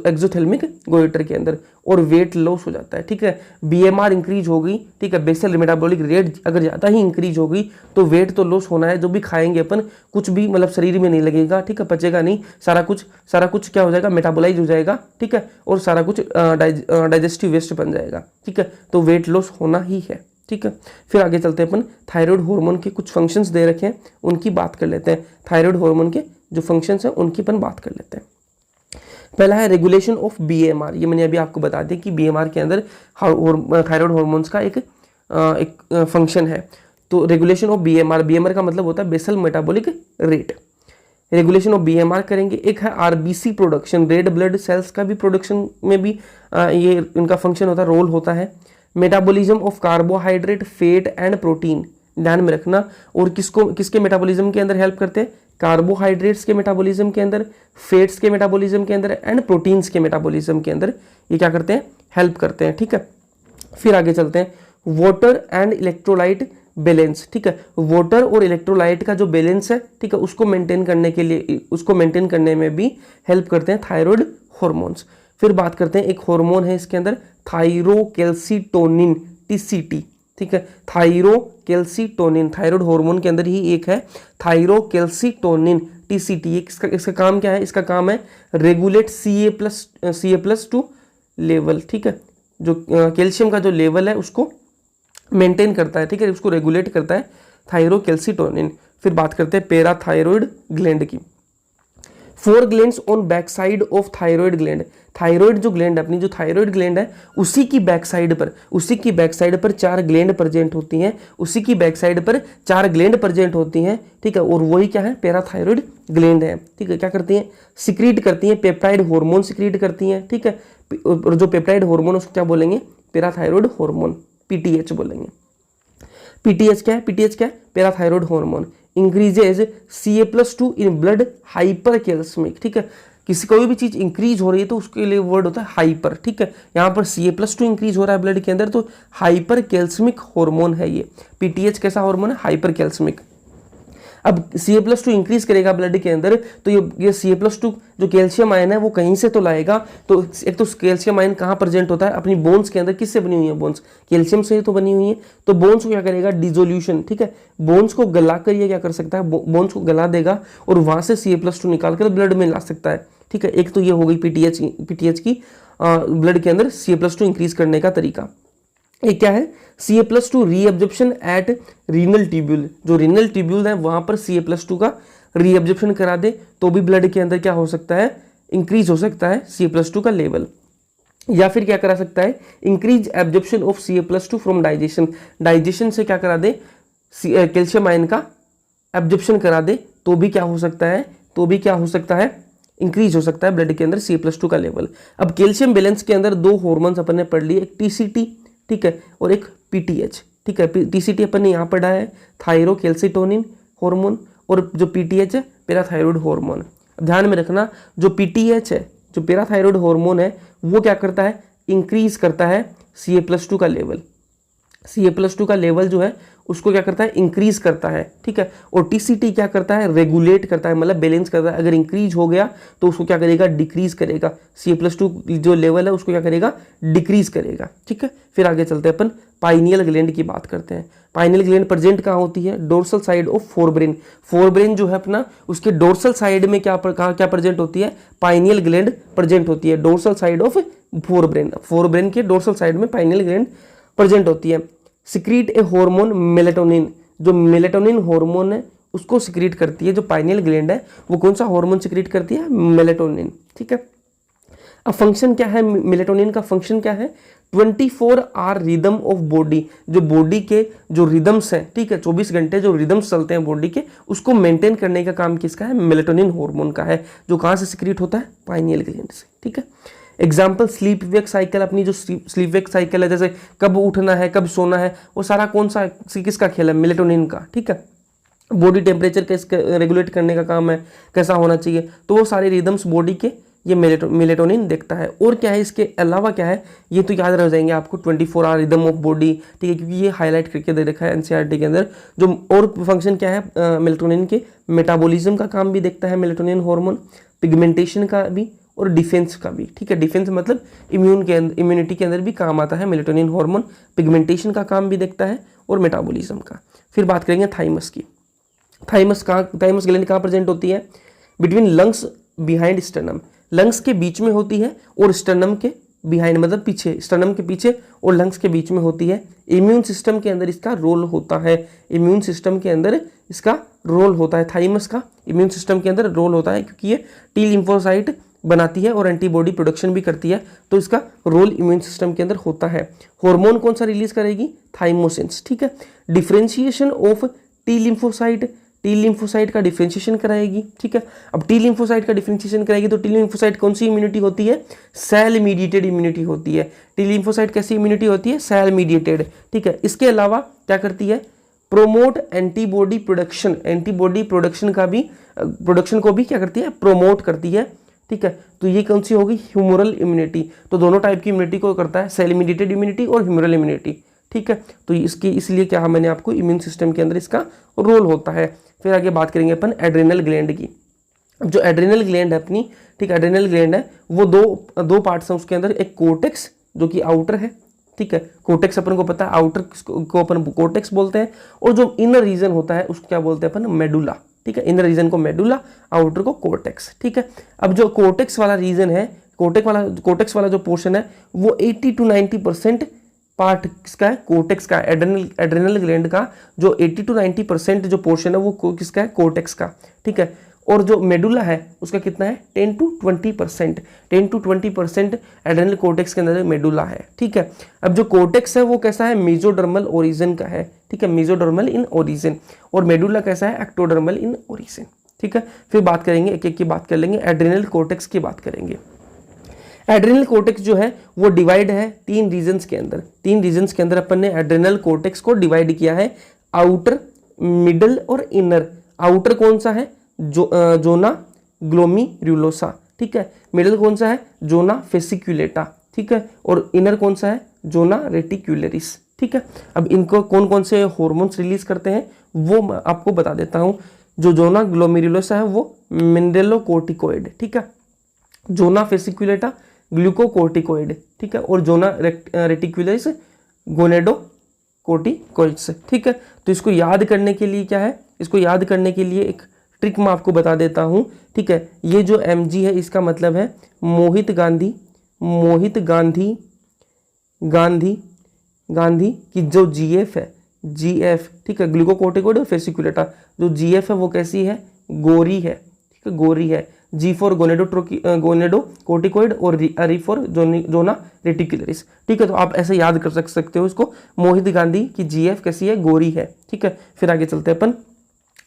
[SPEAKER 1] एक्सोथैल्मिक गोइटर के अंदर, और वेट लॉस हो जाता है, ठीक है। बीएमआर इंक्रीज हो गई, ठीक है, बेसल मेटाबॉलिक रेट अगर ज़्यादा ही इंक्रीज हो गई तो वेट तो लॉस होना है, जो भी खाएंगे अपन कुछ भी मतलब शरीर में नहीं लगेगा, ठीक है, पचेगा नहीं, सारा कुछ क्या हो जाएगा, मेटाबोलाइज हो जाएगा, ठीक है, और सारा कुछ डाइजेस्टिव वेस्ट बन जाएगा, ठीक है। तो वेट लॉस होना ही है, ठीक है। फिर आगे चलते हैं अपन, थायराइड हार्मोन के कुछ फंक्शंस दे रखे हैं उनकी बात कर लेते हैं। थायराइड हार्मोन के जो फंक्शंस हैं उनकी अपन बात कर लेते हैं। पहला है रेगुलेशन ऑफ बीएमआर, ये मैंने अभी आपको बता दिया कि बीएमआर के अंदर थायराइड हार्मोन्स का एक फंक्शन है। तो रेगुलेशन ऑफ बीएमआर, बीएमआर का मतलब होता है basal metabolic rate. Regulation of BMR करेंगे। एक है RBC production, red blood cells का भी प्रोडक्शन में भी ये इनका फंक्शन होता है, रोल होता है। Metabolism of carbohydrate, fat and protein, ध्यान में रखना। और किसके मेटाबॉलिज्म के अंदर हेल्प करते हैं, कार्बोहाइड्रेट्स के मेटाबॉलिज्म के अंदर, फैट्स के मेटाबॉलिज्म के अंदर एंड प्रोटीन्स के मेटाबॉलिज्म के अंदर ये क्या करते हैं, हेल्प करते हैं, ठीक है। फिर आगे चलते हैं, वाटर एंड इलेक्ट्रोलाइट बैलेंस, ठीक है। वाटर और इलेक्ट्रोलाइट का जो बैलेंस है, ठीक है, उसको मेंटेन करने में भी हेल्प करते हैं थायराइड हार्मोन्स। फिर बात करते हैं, एक हार्मोन है इसके अंदर थायरोकैल्सिटोनिन, TCT, ठीक है। थायरोकैल्सिटोनिन थायराइड हार्मोन के अंदर ही एक है थायरोकैल्सिटोनिन, TCT। इसका काम क्या है, इसका काम है रेगुलेट Ca+2 लेवल, ठीक है। जो कैल्शियम का जो लेवल है उसको मेंटेन करता है, ठीक है, उसको रेगुलेट करता है थायरोकैल्सिटोनिन। फिर बात करते हैं पैराथायरॉयड ग्लैंड की। 4 glands on back side of thyroid gland. Thyroid जो ग्लैंड अपनी जो थायराइड ग्लैंड है उसी की बैक साइड पर 4 ग्लैंड प्रेजेंट होती हैं, उसी की बैक साइड पर 4 ग्लैंड प्रेजेंट होती हैं, ठीक है। और वही क्या है, पैराथायराइड ग्लैंड है, ठीक है। क्या करती हैं, सिक्रीट करती हैं, पेप्टाइड हार्मोन सिक्रीट करती हैं, ठीक है। और जो पेप्टाइड हार्मोन उसको क्या बोलेंगे, पैराथायराइड हार्मोन, पीटीएच बोलेंगे। पीटीएच क्या है, पीटीएच क्या है, parathyroid hormone increases Ca+2 in blood hypercalcaemic, ठीक है। किसी कोई भी चीज इंक्रीज हो रही है तो उसके लिए वर्ड होता है हाइपर, ठीक है। यहाँ पर Ca+2 इंक्रीज हो रहा है ब्लड के अंदर तो हाइपर कैल्सियमिक हार्मोन है ये। पीटीएच कैसा हार्मोन है, हाइपर कैल्सियमिक। अब Ca+2 इंक्रीज करेगा ब्लड के अंदर तो ये Ca+2 जो कैल्शियम आयन है वो कहीं से तो लाएगा। तो एक तो कैल्शियम आयन कहाँ प्रेजेंट होता है, अपनी बोन्स के अंदर। किससे बनी हुई है बोन्स, कैल्शियम से तो बनी हुई है। तो बोन्स को क्या करेगा, डिसोल्यूशन, ठीक है। बोन्स को गला कर ये क्या कर सकता है, बोन्स को गला देगा और वहां से Ca+2 निकाल कर ब्लड में ला सकता है, ठीक है। एक तो ये हो गई पीटीएच की ब्लड के अंदर Ca+2 इंक्रीज करने का तरीका। एक क्या है, Ca+2 reabsorption at renal tubule. जो रीनल ट्यूब्यूल है वहां पर Ca+2 का रीअब्जॉर्प्शन करा दे तो भी ब्लड के अंदर क्या हो सकता है, इंक्रीज हो सकता है Ca+2 का लेवल। या फिर क्या करा सकता है, increase absorption of Ca+2 from digestion. Digestion से क्या करा दे, कैल्शियम आयन का एब्जॉर्प्शन करा दे तो भी क्या हो सकता है, इंक्रीज हो सकता है ब्लड के अंदर Ca+2 का लेवल। अब कैल्शियम बैलेंस के अंदर 2 हार्मोन्स अपन ने पढ़ लिए, एक टीसीटी, ठीक है, और एक पीटीएच, ठीक है। टीसीटी अपन ने यहाँ पढ़ा है थायरोकैल्सिटोनिन हार्मोन और जो पीटीएच है पैराथायराइड हार्मोन। ध्यान में रखना जो पीटीएच है, जो पैराथायराइड हार्मोन है वो क्या करता है, इंक्रीज करता है Ca+2 का लेवल। Ca+2 का लेवल जो है उसको क्या करता है, इंक्रीज करता है, ठीक है। और टीसीटी क्या करता है, रेगुलेट करता है, मतलब बैलेंस करता है। अगर इंक्रीज हो गया तो उसको क्या करेगा, डिक्रीज करेगा। Ca+2 जो लेवल है उसको क्या करेगा, डिक्रीज करेगा, ठीक है। फिर आगे चलते हैं अपन पाइनियल ग्लैंड की बात करते हैं। पाइनियल ग्लैंड प्रेजेंट कहाँ होती है, dorsal side of forebrain. Forebrain जो है अपना उसके डोर्सल साइड में क्या प्रेजेंट होती है, पाइनियल ग्लैंड प्रेजेंट होती है। Dorsal side of forebrain, forebrain के डोर्सल साइड में पाइनियल ग्लैंड प्रेजेंट होती है। सिक्रीट ए हार्मोन मेलेटोनिन। जो मेलेटोनिन हार्मोन है उसको सिक्रीट करती है जो पाइनियल ग्लैंड है, वो कौन सा हार्मोन सिक्रीट करती है, मेलेटोनिन, ठीक है। अब फंक्शन क्या है, मेलेटोनिन का फंक्शन क्या है, 24 आवर रिदम ऑफ बॉडी। जो बॉडी के जो रिदम्स हैं, ठीक है, 24 घंटे जो रिदम्स चलते हैं बॉडी के, उसको मेंटेन करने का काम किसका है, मेलेटोनिन हार्मोन का है, जो कहाँ से सिक्रीट होता है, पाइनियल ग्लैंड से, ठीक है। एग्जाम्पल स्लीप वेक साइकिल, अपनी जो स्लीप वेक साइकिल है, जैसे कब उठना है कब सोना है, वो सारा कौन सा किसका खेल है, मेलेटोनिन का, ठीक है। बॉडी टेम्परेचर कैसे रेगुलेट करने का काम है, कैसा होना चाहिए, तो वो सारे रिदम्स बॉडी के ये मेलेटोनिन देखता है। और क्या है इसके अलावा क्या है, ये तो याद रह जाएंगे आपको 24 आवर रिदम ऑफ बॉडी, ठीक है, क्योंकि ये हाईलाइट करके दे रखा है एनसीईआरटी के अंदर। जो और फंक्शन क्या है मेलेटोनिन के, मेटाबॉलिज्म का काम भी देखता है मेलेटोनिन हार्मोन, पिगमेंटेशन का भी और डिफेंस का भी, ठीक है। डिफेंस मतलब इम्यूनिटी के अंदर भी काम आता है मेलेटोनिन हार्मोन, पिगमेंटेशन का काम भी देखता है और मेटाबॉलिज्म का। फिर बात करेंगे थाइमस की। थाइमस ग्लैंड कहाँ प्रेजेंट होती है, between lungs behind sternum. Lungs के बीच में होती है और स्टर्नम के बिहाइंड मतलब पीछे, स्टर्नम के पीछे और लंग्स के बीच में होती है। इम्यून सिस्टम के अंदर इसका रोल होता है, इम्यून सिस्टम के अंदर इसका रोल होता है, थाइमस का इम्यून सिस्टम के अंदर रोल होता है, क्योंकि ये टी लिम्फोसाइट बनाती है और एंटीबॉडी प्रोडक्शन भी करती है, तो इसका रोल इम्यून सिस्टम के अंदर होता है। हार्मोन कौन सा रिलीज करेगी, थाइमोसिन्स, ठीक है। Differentiation of T lymphocyte, T lymphocyte का डिफरेंशिएशन कराएगी, ठीक है। अब टी लिम्फोसाइट का डिफरेंशिएशन कराएगी तो टी लिम्फोसाइट कौन सी इम्यूनिटी होती है, सेल मीडिएटेड इम्यूनिटी होती है। टी लिम्फोसाइट कैसी इम्यूनिटी होती है, सेल मीडिएटेड, ठीक है। इसके अलावा क्या करती है, promote antibody production, antibody production को भी क्या करती है, प्रोमोट करती है, ठीक है। तो ये कौन सी होगी, ह्यूमरल इम्यूनिटी। तो दोनों टाइप की इम्यूनिटी को करता है, सेल मीडिएटेड इम्यूनिटी और ह्यूमरल इम्यूनिटी, ठीक है। तो इसकी इसलिए क्या मैंने आपको इम्यून सिस्टम के अंदर इसका रोल होता है। फिर आगे बात करेंगे अपन एड्रेनल ग्लैंड की। जो एड्रेनल ग्लैंड है अपनी, ठीक है, एड्रेनल ग्लैंड है वो दो पार्ट्स हैं उसके अंदर, एक कोर्टेक्स जो कि आउटर है, ठीक है, कोर्टेक्स अपन को पता है, आउटर को अपन कोर्टेक्स बोलते हैं, और जो इनर रीजन होता है उसको क्या बोलते हैं अपन, मेडुला, ठीक है। इनर रीजन को मेडुला, आउटर को कोर्टेक्स, ठीक है। अब जो कोर्टेक्स वाला रीजन है, कोर्टेक्स वाला जो पोर्शन है वो 80 to 90% पार्ट किसका है, कोर्टेक्स का। एड्रेनल ग्लैंड का जो 80 to 90% जो पोर्शन है वो किसका है, कोर्टेक्स का, ठीक है। और जो मेडुला है उसका कितना है 10 to 20%, 10 to 20% एड्रेनल कोर्टेक्स के अंदर मेडुला है, ठीक है। अब जो कोर्टेक्स है वो कैसा है, मेसोडर्मल ओरिजिन का है, ठीक है, मेसोडर्मल इन ओरिजिन, और मेडुला कैसा है, एक्टोडर्मल इन ओरिजिन, ठीक है। फिर बात करेंगे एक एक की बात कर लेंगे, एड्रेनल कोर्टेक्स की बात करेंगे। एड्रेनल कोर्टेक्स जो है वो डिवाइड है 3 रीजन्स के अंदर, 3 रीजन्स के अंदर अपन ने एड्रेनल कोर्टेक्स को डिवाइड किया है, आउटर, मिडल और इनर। आउटर कौन सा है, जोना ग्लोमेरुलोसा, ठीक है। मिडल कौन सा है, जोना फेसिकुलेटा, ठीक है, और इनर कौन सा है, जोना रेटिकुलरिस, ठीक है। अब इनको कौन कौन से हॉर्मोन्स रिलीज करते हैं वो मैं आपको बता देता हूं। जो जोना ग्लोमेरुलोसा है वो मिनरलोकोर्टिकोइड, ठीक है, जोना फेसिकुलेटा ग्लूकोकोर्टिकोइड, ठीक है, और जोना रेटिकुलरिस गोनेडोकोर्टिकोइड्स, ठीक है। तो इसको याद करने के लिए क्या है, इसको याद करने के लिए एक ट्रिक मैं आपको बता देता हूं, ठीक है। ये जो mg है इसका मतलब है मोहित गांधी, मोहित गांधी, गांधी, गांधी की जो gf है, gf, ठीक है, ग्लूकोकोर्टिकोइड और फेसिकुलेटा, जो gf है वो कैसी है, गोरी है, ठीक है, गोरी है। G फॉर गोनेडोकोर्टिकोइड और R फॉर जोना रेटिकुलरिस, ठीक है। तो आप ऐसे याद कर सकते हो इसको, मोहित गांधी की GF कैसी है, गोरी है, ठीक है। फिर आगे चलते हैं अपन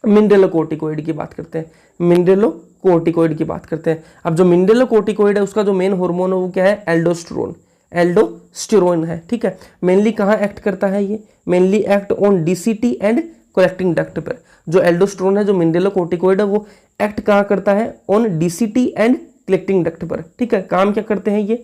[SPEAKER 1] मिनरलोकोर्टिकोइड की बात करते हैं, मिनरलोकोर्टिकोइड की बात करते हैं। अब जो मिनरलोकोर्टिकोइड है उसका जो मेन हार्मोन है वो क्या है, एल्डोस्टेरोन, एल्डोस्टेरोन है, ठीक है। मेनली कहाँ एक्ट करता है ये, mainly act on DCT and collecting duct पर। जो एल्डोस्टेरोन है, जो मिनरलोकोर्टिकोइड है, वो एक्ट कहाँ करता है, on DCT and collecting duct पर, ठीक है। काम क्या करते हैं ये,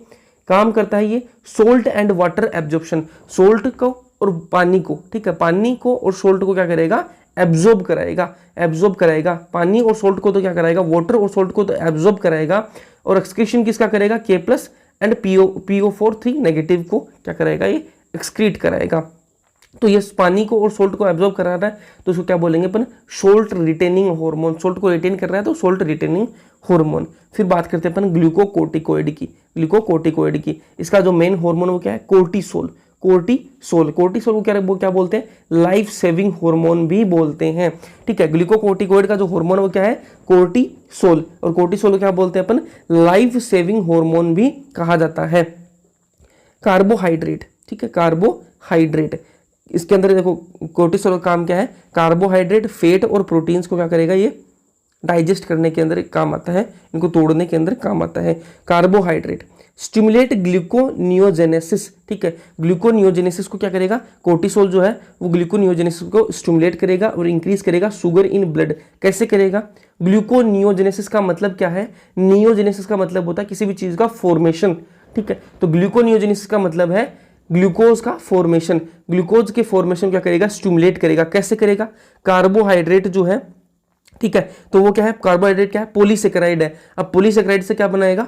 [SPEAKER 1] काम करता है ये salt and water absorption, salt को और पानी को, ठीक है, पानी को और सोल्ट को क्या करेगा, एब्जॉर्ब कराएगा, एब्जॉर्ब कराएगा। पानी और सोल्ट को तो क्या कराएगा, वाटर और सोल्ट को तो एब्जॉर्ब कराएगा, और एक्सक्रीशन किसका करेगा, K+ एंड PO4 नेगेटिव को क्या कराएगा, ये एक्सक्रीट कराएगा। तो ये पानी को और सोल्ट को एब्जॉर्ब करा रहा है, तो इसको क्या बोलेंगे अपन, सोल्ट रिटेनिंग हार्मोन, सोल्ट को रिटेन कर रहा है तो सोल्ट रिटेनिंग हार्मोन। फिर बात करते हैं अपन ग्लूकोकोर्टिकोइड की, ग्लूकोकोर्टिकोइड की। इसका जो मेन हार्मोन वो क्या है, कोर्टिसोल, कोर्टिसोल, कोर्टिसोल को क्या बोलते हैं, लाइफ सेविंग हार्मोन भी बोलते हैं, ठीक है। ग्लूकोकोर्टिकोइड का जो हार्मोन वो क्या है, कोर्टिसोल, और कोर्टिसोल को क्या बोलते हैं अपन, लाइफ सेविंग हार्मोन भी कहा जाता है। कार्बोहाइड्रेट, ठीक है, कार्बोहाइड्रेट, इसके अंदर देखो कोर्टिसोल का काम क्या है, कार्बोहाइड्रेट, फैट और प्रोटीन्स को क्या करेगा, ये डाइजेस्ट करने के अंदर काम आता है, इनको तोड़ने के अंदर काम आता है। कार्बोहाइड्रेट स्टिमुलेट ग्लूकोनियोजेनेसिस, ठीक है, ग्लूकोनियोजेनेसिस को क्या करेगा, कोर्टिसोल जो है वो ग्लूकोनियोजेनेसिस को स्टिमुलेट करेगा और इंक्रीज करेगा शुगर इन ब्लड। कैसे करेगा, ग्लूकोनियोजेनेसिस का मतलब क्या है, नियोजेनेसिस का मतलब होता है किसी भी चीज का फॉर्मेशन, ठीक है। तो ग्लूकोनियोजेनेसिस का मतलब है ग्लूकोज का फॉर्मेशन, ग्लूकोज के फॉर्मेशन क्या करेगा, स्टिमुलेट करेगा। कैसे करेगा, कार्बोहाइड्रेट जो है, ठीक है, तो वो क्या है, कार्बोहाइड्रेट क्या है, पॉलीसेकेराइड है। अब पॉलीसेकेराइड से क्या बनाएगा,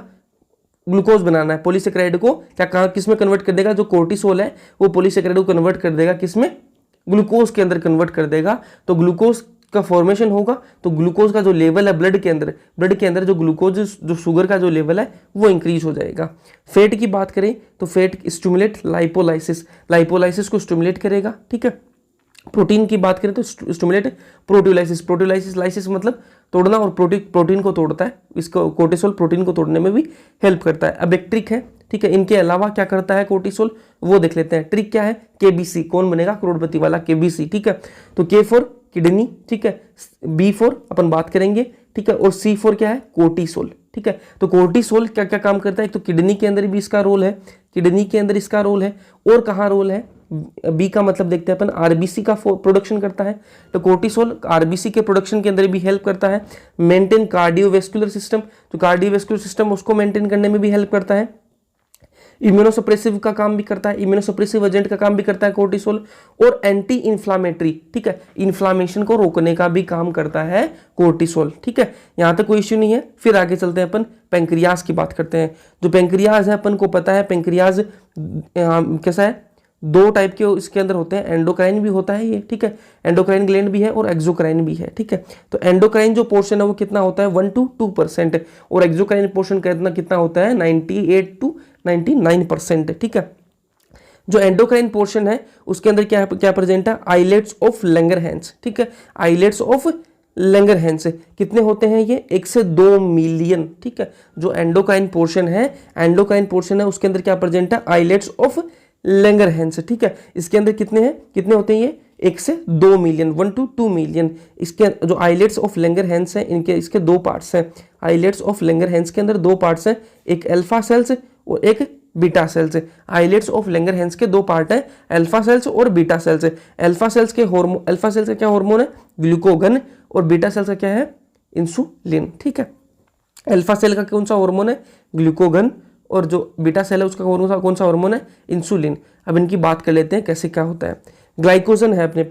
[SPEAKER 1] ग्लूकोज बनाना है। पॉलीसेकेराइड को क्या किसमें कन्वर्ट कर देगा, जो कोर्टिसोल है वो पॉलीसेकेराइड को कन्वर्ट कर देगा किसमें, ग्लूकोज के अंदर कन्वर्ट कर देगा। तो ग्लूकोज का फॉर्मेशन होगा, तो ग्लूकोज का जो लेवल है ब्लड के अंदर जो ग्लूकोज, जो शुगर का जो लेवल है वो इंक्रीज हो जाएगा। फैट की बात करें तो फैट स्टिमुलेट लाइपोलाइसिस, लाइपोलाइसिस को स्टिमुलेट करेगा, ठीक है। प्रोटीन की बात करें तो स्टिमुलेट प्रोटियोलाइसिस, प्रोटियोलाइसिस, लाइसिस मतलब तोड़ना, और प्रोटीन को तोड़ता है, इसको कोर्टिसोल प्रोटीन को तोड़ने में भी हेल्प करता है। अब एक ट्रिक है, ठीक है, इनके अलावा क्या करता है कोर्टिसोल, वो देख लेते हैं। ट्रिक क्या है, KBC, कौन बनेगा, करोड़पति वाला KBC, ठीक है। तो K फॉर किडनी, ठीक है, B फॉर अपन बात करेंगे, ठीक है, और C फॉर क्या है, कोर्टिसोल, ठीक है। तो कोर्टिसोल क्या क्या काम करता है, तो किडनी के अंदर भी इसका रोल है, किडनी के अंदर इसका रोल है, और कहाँ रोल है, बी का मतलब देखते हैं अपन, आरबीसी का प्रोडक्शन करता है। तो कोर्टिसोल आरबीसी के प्रोडक्शन के अंदर भी हेल्प करता है। मेंटेन कार्डियोवेस्कुलर सिस्टम, तो कार्डियोवेस्कुलर सिस्टम उसको मेंटेन करने में भी हेल्प करता है। इम्यूनोसप्रेसिव का काम भी करता है, इम्यूनोसप्रेसिव एजेंट का काम भी करता है कोर्टिसोल। और एंटी इन्फ्लामेटरी, ठीक है, इन्फ्लामेशन को रोकने का भी काम करता है कोर्टिसोल, ठीक है। यहाँ तक कोई इश्यू नहीं है। फिर आगे चलते हैं अपन पेंक्रियाज की बात करते हैं। जो पेंक्रियाज है अपन को पता है, पेंक्रियाज कैसा है, 2 टाइप के इसके अंदर होते हैं, एंडोक्राइन भी होता है ये, ठीक है, एंडोक्राइन ग्लैंड भी है और एक्सोक्राइन भी है, ठीक है। तो एंडोक्राइन जो पोर्शन है वो कितना होता है, 1 to 2%, और एक्सोक्राइन पोर्शन कितना होता है, 98 to 99%, ठीक है। जो एंडोक्राइन पोर्शन है उसके अंदर क्या प्रेजेंट है, आइलेट्स ऑफ लैंगरहैंस, ठीक है, आइलेट्स ऑफ लैंगरहैंस। कितने होते हैं ये? 1 से 2 मिलियन, ठीक है। जो एंडोकाइन पोर्शन है उसके अंदर क्या प्रेजेंट है? आइलेट्स ऑफ लैंगरहैंस, ठीक है। इसके अंदर कितने हैं, कितने होते हैं ये? 1 से 2 मिलियन, 1 to 2 मिलियन। इसके जो आइलेट्स ऑफ लैंगरहैंस हैं इनके इसके 2 पार्ट्स हैं। आइलेट्स ऑफ लैंगरहैंस के अंदर 2 पार्ट्स हैं, एक अल्फा सेल्स और एक beta cells. Islets of Langerhans के 2 पार्ट हैं, अल्फा सेल्स और बीटा सेल्स। अल्फा सेल्स का क्या हार्मोन है? ग्लूकोगन। और बीटा सेल्स का क्या है? इंसुलिन, ठीक है। अल्फा सेल का कौन सा हार्मोन है? ग्लूकोगन। और जो बीटा सेल है उसका कौन सा हार्मोन है? इंसुलिन। अब इनकी बात कर लेते हैं कैसे क्या होता है। ग्लाइकोजन है अपने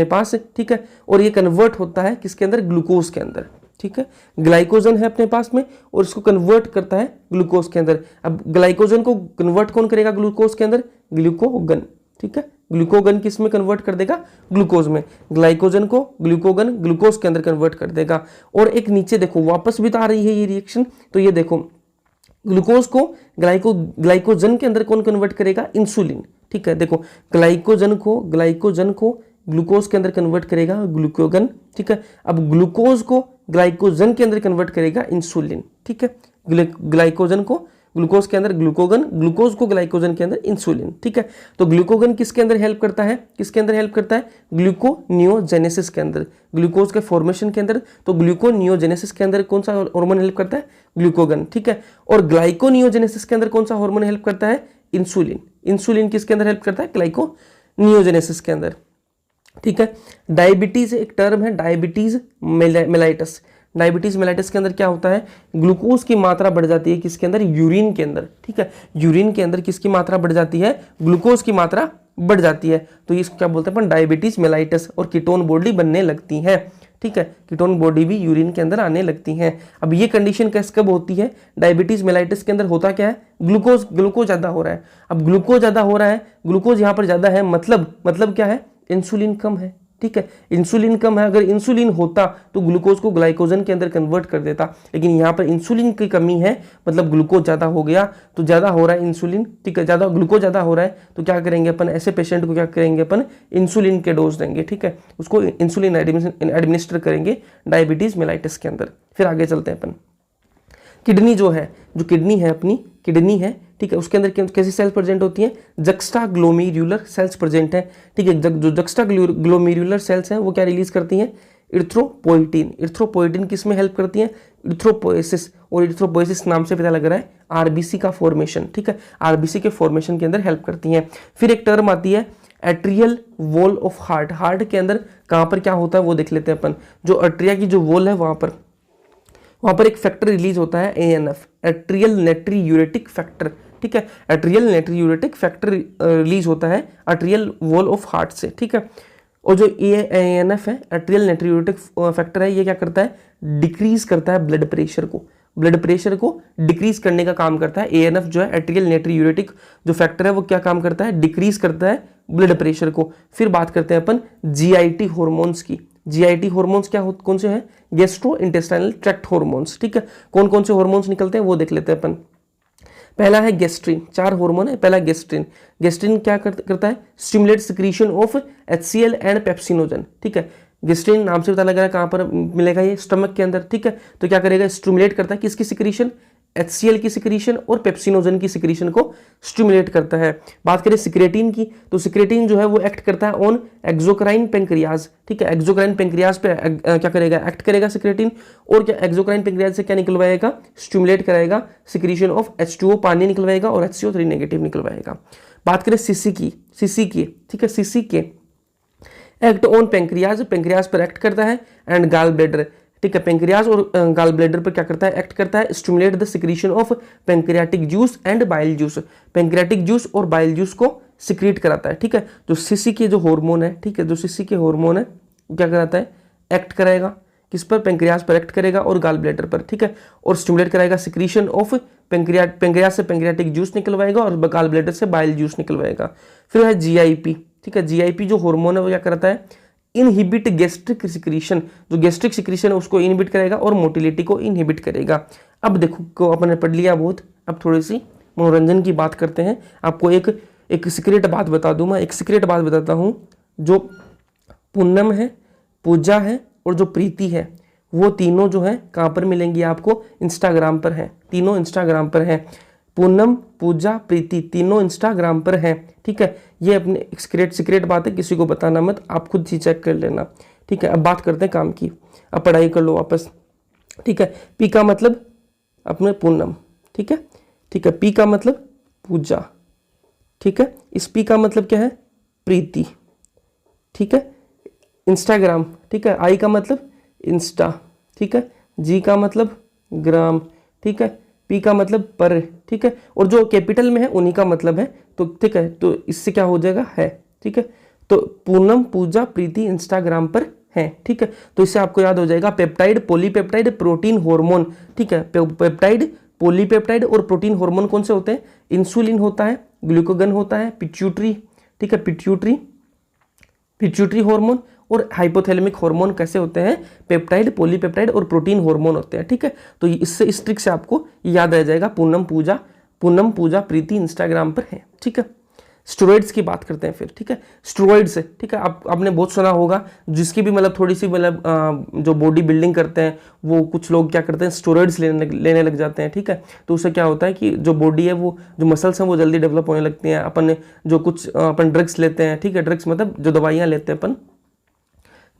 [SPEAKER 1] पास, ठीक है। और ये कन्वर्ट होता है किसके अंदर? ग्लूकोज के अंदर, ठीक है। ग्लाइकोजन है अपने पास में और इसको कन्वर्ट करता है ग्लूकोज के अंदर। अब ग्लाइकोजन को कन्वर्ट कौन करेगा ग्लूकोज के अंदर? ग्लूकोगन, ठीक है। ग्लूकोगन किस में कन्वर्ट कर देगा? ग्लूकोज में। ग्लाइकोजन को ग्लूकोगन ग्लूकोज के अंदर कन्वर्ट कर देगा। और एक नीचे देखो वापस भी तो आ रही है ये रिएक्शन, तो ये देखो ग्लूकोज को ग्लाइकोजन के अंदर कौन कन्वर्ट करेगा? इंसुलिन, ठीक है। देखो ग्लाइकोजन को ग्लूकोज के अंदर कन्वर्ट करेगा ग्लूकोगन, ठीक है। अब ग्लूकोज को ग्लाइकोजन के अंदर कन्वर्ट करेगा इंसुलिन, ठीक है। ग्लाइकोजन को ग्लूकोज के अंदर ग्लूकोगन, ग्लूकोज को ग्लाइकोजन के अंदर इंसुलिन, ठीक है। तो ग्लूकोगन किसके अंदर हेल्प करता है? ग्लूकोनियोजेनेसिस के अंदर, ग्लूकोज के फॉर्मेशन के अंदर। तो ग्लूकोनियोजेनेसिस के अंदर कौन सा हार्मोन हेल्प करता है? ग्लूकोगन, ठीक है। और ग्लाइकोनियोजेनेसिस के अंदर कौन सा हार्मोन हेल्प करता है? इंसुलिन किसके अंदर हेल्प करता है? ग्लाइकोनियोजेनेसिस के अंदर, ठीक है। डायबिटीज एक टर्म है, डायबिटीज मेलाइटस। डायबिटीज मेलाइटस के अंदर क्या होता है? ग्लूकोज की मात्रा बढ़ जाती है किसके अंदर? यूरिन के अंदर, ठीक है। यूरिन के अंदर किसकी मात्रा बढ़ जाती है? ग्लूकोज की मात्रा बढ़ जाती है। तो इसको क्या बोलते हैं अपन? Diabetes mellitus. और कीटोन बॉडी बनने लगती है, ठीक है। कीटोन बॉडी भी यूरिन के अंदर आने लगती है। अब ये कंडीशन कब होती है? डायबिटीज मेलाइटस के अंदर होता क्या है? ग्लूकोज ज्यादा हो रहा है। अब ग्लूकोज ज्यादा हो रहा है, ग्लूकोज यहाँ पर ज्यादा है, मतलब क्या है? इंसुलिन कम है, ठीक है। इंसुलिन कम है। अगर इंसुलिन होता तो ग्लूकोज को ग्लाइकोजन के अंदर कन्वर्ट कर देता, लेकिन यहाँ पर इंसुलिन की कमी है, मतलब ग्लूकोज ज्यादा हो गया, तो ज्यादा हो रहा है इंसुलिन, ठीक है। ज्यादा ग्लूकोज ज्यादा हो रहा है तो क्या करेंगे अपन? ऐसे पेशेंट को क्या करेंगे अपन? इंसुलिन के डोज देंगे, ठीक है। उसको इंसुलिन एडमिनिस्टर करेंगे डायबिटीज मेलाइटिस के अंदर। फिर आगे चलते हैं अपन। किडनी है, ठीक है। उसके अंदर कैसी सेल्स प्रेजेंट होती हैं? जक्स्टाग्लोमेरुलर सेल्स प्रेजेंट है, ठीक है। जो जक्स्टाग्लोमेरुलर सेल्स हैं वो क्या रिलीज करती हैं? इरिथ्रोपोइटिन किस में हेल्प करती हैं? इरिथ्रोपोएसिस। और इरिथ्रोपोएसिस नाम से पता लग रहा है आरबीसी का फॉर्मेशन, ठीक है। आरबीसी के फॉर्मेशन के अंदर हेल्प करती हैं। फिर एक टर्म आती है एट्रियल वॉल ऑफ हार्ट के अंदर कहाँ पर क्या होता है वो देख लेते हैं अपन। जो अर्ट्रिया की जो वॉल है वहां पर एक फैक्टर रिलीज होता है ANF, एट्रियल नेट्रियूरेटिक फैक्टर, ठीक है। एट्रियल नेट्रियूरेटिक फैक्टर रिलीज होता है अर्ट्रियल वॉल ऑफ हार्ट से, ठीक है। और जो ANF है, एट्रियल नेट्रियूरेटिक फैक्टर है, ये क्या करता है? डिक्रीज करता है ब्लड प्रेशर को डिक्रीज करने का काम करता है। ANF जो है एट्रियल नेट्रियूरेटिक जो फैक्टर है वो क्या काम करता है? डिक्रीज करता है ब्लड प्रेशर को। फिर बात करते हैं अपन GIT हॉर्मोन्स की। GIT हॉर्मोन्स कौन से हैं? गैस्ट्रो इंटेस्टाइनल ट्रैक्ट हॉर्मोन्स, ठीक है। कौन कौन से हॉर्मोन्स निकलते हैं वो देख लेते हैं अपन। पहला है गेस्ट्रिन, 4 हार्मोन है। पहला गेस्ट्रिन क्या करता है? Stimulate secretion of HCl and pepsinogen, ठीक है। गेस्ट्रिन नाम से पता लग रहा है कहाँ पर मिलेगा? ये स्टमक के अंदर, ठीक है। तो क्या करेगा? स्टिमुलेट करता है किसकी सिक्रीशन? HCl की सिक्रीशन और पेप्सिनोजन की सिक्रीशन को स्टिमुलेट करता है। बात करें सिक्रेटिन की, तो सिक्रेटिन जो है वो एक्ट करता है ऑन एक्सोक्राइन पेंक्रियाज, ठीक है। एक्सोक्राइन पेंक्रियाज पे क्या करेगा? एक्ट करेगा सिक्रेटिन। और क्या एक्सोक्राइन पेंक्रियाज से क्या निकलवाएगा? स्टिमुलेट कराएगा सिक्रीशन ऑफ H2O, पानी निकलवाएगा, और HCO3 नेगेटिव निकलवाएगा। बात करें सीसी की, ठीक है। सीसी के एक्ट ऑन पेंक्रियाज पर एक्ट करता है, एंड गाल ब्लैडर, ठीक है। पेंक्रियाज और गाल ब्लैडर पर क्या करता है? एक्ट करता है, stimulate the secretion of pancreatic juice and bile juice, pancreatic juice और बाइल जूस को सिक्रीट कराता है, ठीक है। जो सीसी के जो हार्मोन है, ठीक है, जो सीसी के हार्मोन है क्या कराता है? एक्ट कराएगा किस पर? पेंक्रियाज पर एक्ट करेगा और गाल ब्लैडर पर, ठीक है। और स्टिमुलेट कराएगा सिक्रीशन ऑफ पेंक्रियाज से पेंक्रियाटिक जूस निकलवाएगा और गाल ब्लैडर से बाइल जूस निकलवाएगा। फिर है GIP, ठीक है। GIP जो हार्मोन है वो क्या करता है? इनहिबिट गैस्ट्रिक सिक्रीशन, जो गैस्ट्रिक सिक्रीशन है उसको इनहिबिट करेगा और मोटिलिटी को इनहिबिट करेगा। अब देखो को अपन ने पढ़ लिया बहुत, अब थोड़ी सी मनोरंजन की बात करते हैं। आपको एक सीक्रेट बात बता दूं, मैं एक सीक्रेट बात बताता हूँ। जो पूनम है पूजा है और जो प्रीति है, वो तीनों जो है कहाँ पर मिलेंगी आपको, इंस्टाग्राम पर है, तीनों इंस्टाग्राम पर है। पूनम, पूजा, प्रीति तीनों इंस्टाग्राम पर है, ठीक है। ये अपने सीक्रेट बात है, किसी को बताना मत, आप खुद ही चेक कर लेना, ठीक है। अब बात करते हैं काम की, अब पढ़ाई कर लो वापस, ठीक है। पी का मतलब अपने पूनम, ठीक है, ठीक है। पी का मतलब पूजा, ठीक है। इस पी का मतलब क्या है, प्रीति, ठीक है। इंस्टाग्राम, ठीक है। आई का मतलब इंस्टा, ठीक है। जी का मतलब ग्राम, ठीक है। पी का मतलब पर, ठीक है। और जो कैपिटल में है उन्हीं का मतलब है, तो ठीक है, तो इससे क्या हो जाएगा, है, ठीक है। तो पूनम, पूजा, प्रीति इंस्टाग्राम पर है, ठीक है। तो इससे आपको याद हो जाएगा पेप्टाइड, पॉलीपेप्टाइड, प्रोटीन, हार्मोन, ठीक है। पेप्टाइड, पॉलीपेप्टाइड और प्रोटीन हार्मोन कौन से होते हैं, इंसुलिन होता है, ग्लूकागन होता है, पिट्यूटरी, ठीक है, पिट्यूटरी हार्मोन और हाइपोथैलेमिक हार्मोन कैसे होते हैं, पेप्टाइड, पॉलीपेप्टाइड और प्रोटीन हार्मोन होते हैं, ठीक है। तो इससे इस ट्रिक से आपको याद आ जाएगा पूनम पूजा प्रीति इंस्टाग्राम पर है, ठीक है। स्टेरॉइड्स की बात करते हैं फिर, ठीक है। स्टेरॉइड्स, ठीक है, आपने बहुत सुना होगा, जिसकी भी मतलब थोड़ी सी मतलब जो बॉडी बिल्डिंग करते हैं वो कुछ लोग क्या करते हैं, स्टेरॉइड्स लेने लग जाते हैं, ठीक है। तो उससे क्या होता है कि जो बॉडी है, वो जो मसल्स हैं वो जल्दी डेवलप होने लगती हैं। अपन जो कुछ अपन ड्रग्स लेते हैं, ठीक है, ड्रग्स मतलब जो दवाइयाँ लेते हैं अपन,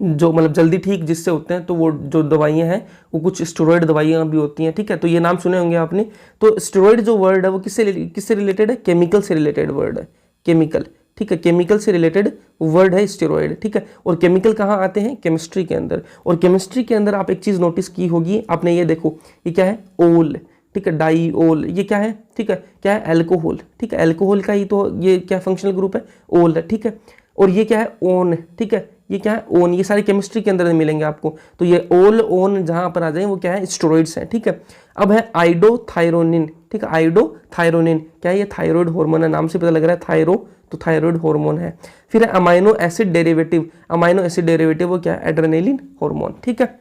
[SPEAKER 1] जो मतलब जल्दी ठीक जिससे होते हैं, तो वो जो दवाइयाँ हैं वो कुछ स्टेरॉइड दवाइयाँ भी होती हैं, ठीक है। तो ये नाम सुने होंगे आपने। तो स्टेरॉइड जो वर्ड है वो किससे रिलेटेड है, केमिकल से रिलेटेड वर्ड है, केमिकल, ठीक है। केमिकल से रिलेटेड वर्ड है स्टेरॉइड, ठीक है। और केमिकल कहाँ आते हैं, केमिस्ट्री के अंदर। और केमिस्ट्री के अंदर आप एक चीज़ नोटिस की होगी आपने, ये देखो ये क्या है, ओल, ठीक है, डाईओल, ये क्या है, ठीक है, क्या है, एल्कोहल, ठीक है। एल्कोहल का ही तो ये क्या फंक्शनल ग्रुप है, ओल है, ठीक है। और ये क्या है, ओन, ठीक है, ये क्या है, ओन, ये सारे केमिस्ट्री के अंदर मिलेंगे आपको। तो ये ओल ओन जहां पर आ जाए वो क्या है, स्टेरॉइड्स हैं, ठीक है। अब है आइडोथायरोनिन, ठीक है, आइडोथायरोनिन क्या है, ये थायराइड हार्मोन है, नाम से पता लग रहा है थायरो, तो थायराइड हार्मोन है। फिर है amino acid derivative, amino acid derivative वो क्या है, एड्रेनालिन हार्मोन, ठीक है।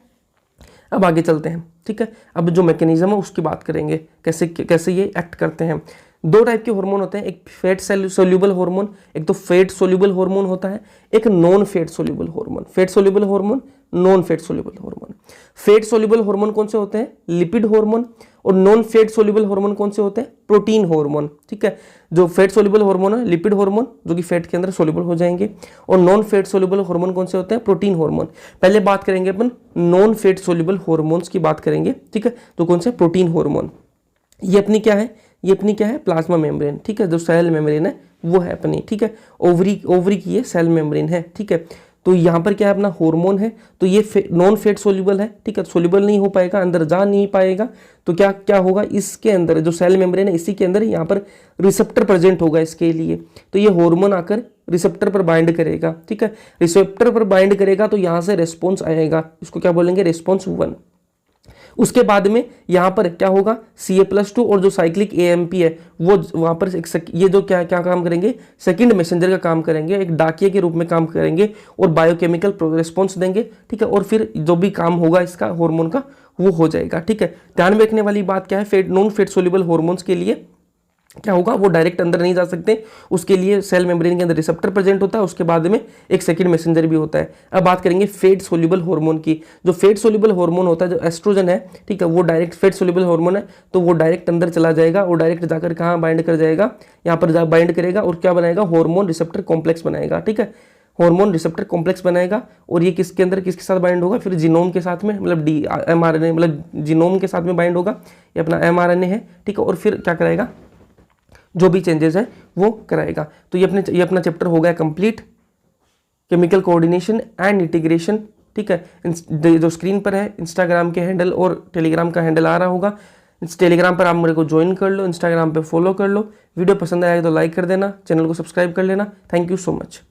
[SPEAKER 1] अब आगे चलते हैं, ठीक है। अब जो मैकेनिज्म है उसकी बात करेंगे, कैसे ये एक्ट करते हैं। दो टाइप के हार्मोन होते हैं, एक फैट सोल्यूबल हार्मोन, एक तो फैट सोल्यूबल हार्मोन होता है, एक non fat soluble hormone. Fat soluble hormone, non fat soluble hormone. Fat soluble hormone कौन से होते हैं, लिपिड हार्मोन। और नॉन फैट सोल्यूबल हार्मोन कौन से होते हैं, प्रोटीन हार्मोन, ठीक है। जो फैट सोल्यूबल हार्मोन है, लिपिड हार्मोन जो कि फैट के अंदर सोल्यूबल हो जाएंगे। और नॉन फैट सोल्यूबल हार्मोन कौन से होते हैं, प्रोटीन हार्मोन। पहले बात करेंगे अपन नॉन फैट सोल्यूबल हार्मोन्स की बात करेंगे, ठीक है। तो कौन से, प्रोटीन हार्मोन। ये अपनी क्या है, ये अपनी क्या है, प्लाज्मा मेम्ब्रेन, ठीक है। जो सेल मेम्ब्रेन है वो है अपनी, ठीक है। ओवरी की ये सेल मेम्ब्रेन है, ठीक है। तो यहाँ पर क्या है, अपना हार्मोन है। तो ये नॉन फैट सोल्यूबल है, ठीक है, सोल्यूबल नहीं हो पाएगा, अंदर जा नहीं पाएगा। तो क्या क्या होगा, इसके अंदर जो सेल मेम्ब्रेन है इसी के अंदर यहाँ पर रिसेप्टर प्रेजेंट होगा इसके लिए। तो ये हार्मोन आकर रिसेप्टर पर बाइंड करेगा, ठीक है। रिसेप्टर पर बाइंड करेगा तो यहाँ से रेस्पॉन्स आएगा, इसको क्या बोलेंगे, रेस्पॉन्स 1। उसके बाद में यहाँ पर क्या होगा, Ca+2 और जो साइक्लिक AMP है वो वहाँ पर ये जो क्या क्या काम करेंगे, सेकंड मैसेंजर का काम करेंगे, एक डाकिया के रूप में काम करेंगे और बायोकेमिकल रिस्पॉन्स देंगे, ठीक है। और फिर जो भी काम होगा इसका हार्मोन का वो हो जाएगा, ठीक है। ध्यान में रखने वाली बात क्या है, नॉन फैट सोल्यूबल हार्मोन्स के लिए क्या होगा, वो डायरेक्ट अंदर नहीं जा सकते, उसके लिए सेल मेम्ब्रेन के अंदर रिसेप्टर प्रेजेंट होता है, उसके बाद में एक सेकंड मैसेंजर भी होता है। अब बात करेंगे फैट सोल्यूबल हार्मोन की। जो फैट सोल्यूबल हार्मोन होता है, जो एस्ट्रोजन है, ठीक है, वो डायरेक्ट फैट सोल्यूबल हार्मोन है, तो वो डायरेक्ट अंदर चला जाएगा और डायरेक्ट जाकर कहाँ बाइंड कर जाएगा, यहाँ पर बाइंड करेगा और क्या बनाएगा, हार्मोन रिसेप्टर कॉम्प्लेक्स बनाएगा, ठीक है। हार्मोन रिसेप्टर कॉम्प्लेक्स बनाएगा और ये किसके अंदर किसके साथ बाइंड होगा, फिर जीनोम के साथ में, मतलब mRNA मतलब जीनोम के साथ में बाइंड होगा, ये अपना mRNA है, ठीक है। और फिर क्या कराएगा, जो भी चेंजेस है वो कराएगा। तो ये अपना चैप्टर हो गया complete, chemical coordination and integration, ठीक है। जो स्क्रीन पर है इंस्टाग्राम के हैंडल और टेलीग्राम का हैंडल आ रहा होगा, इस टेलीग्राम पर आप मेरे को ज्वाइन कर लो, इंस्टाग्राम पे फॉलो कर लो। वीडियो पसंद आया तो लाइक कर देना, चैनल को सब्सक्राइब कर लेना। Thank you so much.